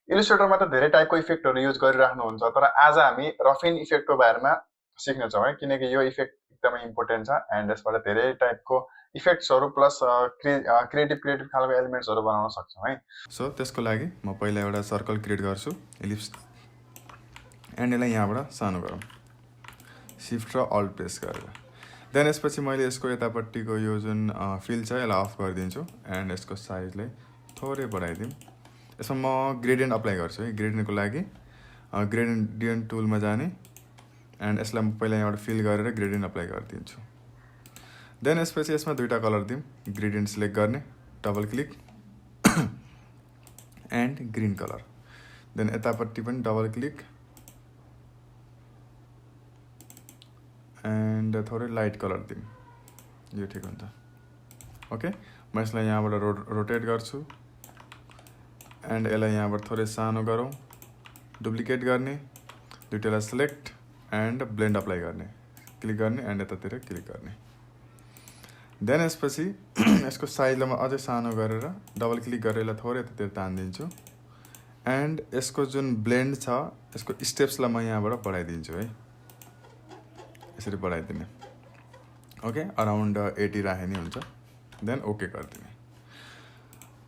इलिस्ट्रेटरमा त धेरै टाइपको इफेक्टहरू युज गरिराख्नुहुन्छ, तर आज हामी रफिन इफेक्टको बारेमा सिक्नेछौँ है, किनकि यो इफेक्ट एकदमै इम्पोर्टेन्ट छ एन्ड यसबाट धेरै टाइपको इफेक्ट्सहरू प्लस क्रिएटिभ खालको एलिमेन्ट्सहरू बनाउन सक्छौँ है। सो त्यसको लागि म पहिला एउटा सर्कल क्रिएट गर्छु, इलिप्स, एन्ड यसलाई यहाँबाट सानो गरौँ, सिफ्ट र अल्ट प्रेस गरेर। देन यसपछि मैले यसको यतापट्टिको यो जुन फिल छ यसलाई अफ गरिदिन्छु एन्ड यसको साइजलाई थोरै बढाइदिउँ। यसमा म ग्रेडियन्ट अप्लाई गर्छु है। ग्रेडियन्टको लागि ग्रेडियन्ट टुलमा जाने एन्ड यसलाई म पहिला यहाँबाट फिल गरेर ग्रेडियन्ट अप्लाई गरिदिन्छु। देन यसपछि यसमा दुईवटा कलर दिउँ, ग्रेडियन्ट सिलेक्ट गर्ने, double click and green colour. Then यतापट्टि पनि डबल क्लिक एन्ड थोरै लाइट कलर दिउँ, यो ठिक हुन्छ। ओके, म यसलाई यहाँबाट रोटेट गर्छु एन्ड यसलाई यहाँबाट थोरै सानो गरौँ, डुप्लिकेट गर्ने, दुईवटालाई सिलेक्ट एन्ड ब्लेन्ड अप्लाई गर्ने, क्लिक गर्ने एन्ड यतातिर क्लिक गर्ने। देन यसपछि यसको साइजलाई म अझै सानो गरेर डबल क्लिक गरेर यसलाई थोरै यतातिर तानिदिन्छु एन्ड यसको जुन ब्लेन्ड छ यसको स्टेप्सलाई म यहाँबाट बढाइदिन्छु है, यसरी बढाइदिने। ओके, अराउन्ड 80 राखे नि हुन्छ। देन ओके गरिदिने।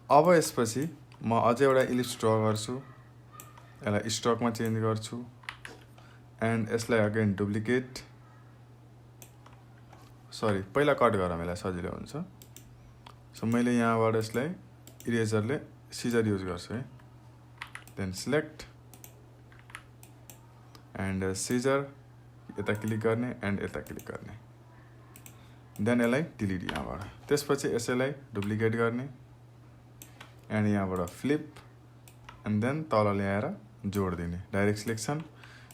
अब यसपछि म अझै एउटा इलिप्स ड्र गर्छु, यसलाई स्ट्रोकमा चेन्ज गर्छु एन्ड यसलाई अगेन डुप्लिकेट, सरी पहिला कट गरौँ, यसलाई सजिलो हुन्छ। सो मैले यहाँबाट यसलाई इरेजरले सिजर युज गर्छु है। देन सिलेक्ट एन्ड सिजर, यता क्लिक गर्ने एन्ड यता क्लिक गर्ने, देन यसलाई डिलिट यहाँबाट। त्यसपछि यसैलाई डुप्लिकेट गर्ने एन्ड यहाँबाट फ्लिप एन्ड देन तल ल्याएर जोड दिने, डाइरेक्ट सिलेक्सन,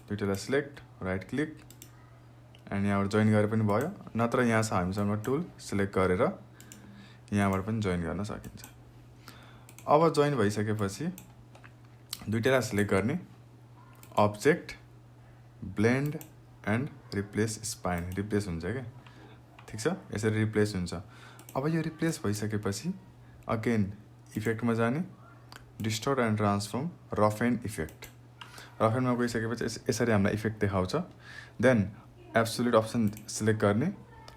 दुईवटालाई सिलेक्ट, राइट क्लिक एन्ड यहाँबाट जोइन गरे पनि भयो, नत्र यहाँ छ हामीसँग टुल, सिलेक्ट गरेर यहाँबाट पनि जोइन गर्न सकिन्छ। अब जोइन भइसकेपछि दुईवटालाई सिलेक्ट गर्ने, object, blend and replace spine, replace हुन्छ क्या, ठिक छ, यसरी रिप्लेस हुन्छ। अब यो रिप्लेस भइसकेपछि अगेन इफेक्टमा जाने, डिस्टोर्ट एन्ड ट्रान्सफर्म, रफेन इफेक्ट। रफेनमा गइसकेपछि यसरी हामीलाई इफेक्ट देखाउँछ। देन एब्सोल्युट अप्सन सिलेक्ट गर्ने,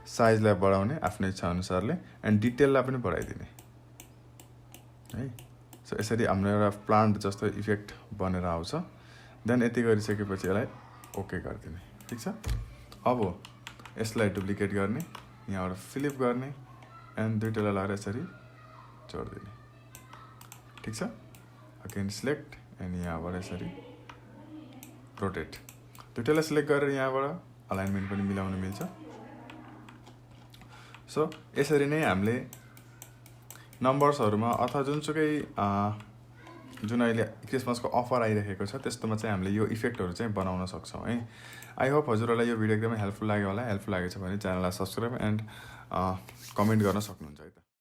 साइजलाई बढाउने आफ्नै इच्छा अनुसारले एन्ड डिटेललाई पनि बढाइदिने है। सो यसरी हाम्रो एउटा प्लान्ट जस्तो इफेक्ट बनेर आउँछ। देन यति गरिसकेपछि यसलाई ओके गरिदिने, ठिक छ। अब यसलाई डुप्लिकेट गर्ने, यहाँबाट फ्लिप गर्ने एन्ड दुईवटालाई लगाएर यसरी जोडिदिने, ठिक छ। अगेन सिलेक्ट एन्ड यहाँबाट यसरी रोटेट, दुईवटालाई सिलेक्ट गरेर यहाँबाट अलाइनमेन्ट पनि मिलाउन मिल्छ। सो यसरी नै हामीले नम्बर्सहरूमा अथवा जुनसुकै जुन अहिले क्रिसमसको अफर आइरहेको छ त्यस्तोमा चाहिँ हामीले यो इफेक्टहरू चाहिँ बनाउन सक्छौँ है। आई होप हजुरहरूलाई यो भिडियो एकदमै हेल्पफुल लाग्यो होला। हेल्पफुल लागेको छ भने च्यानललाई सब्सक्राइब एन्ड कमेन्ट गर्न सक्नुहुन्छ है त।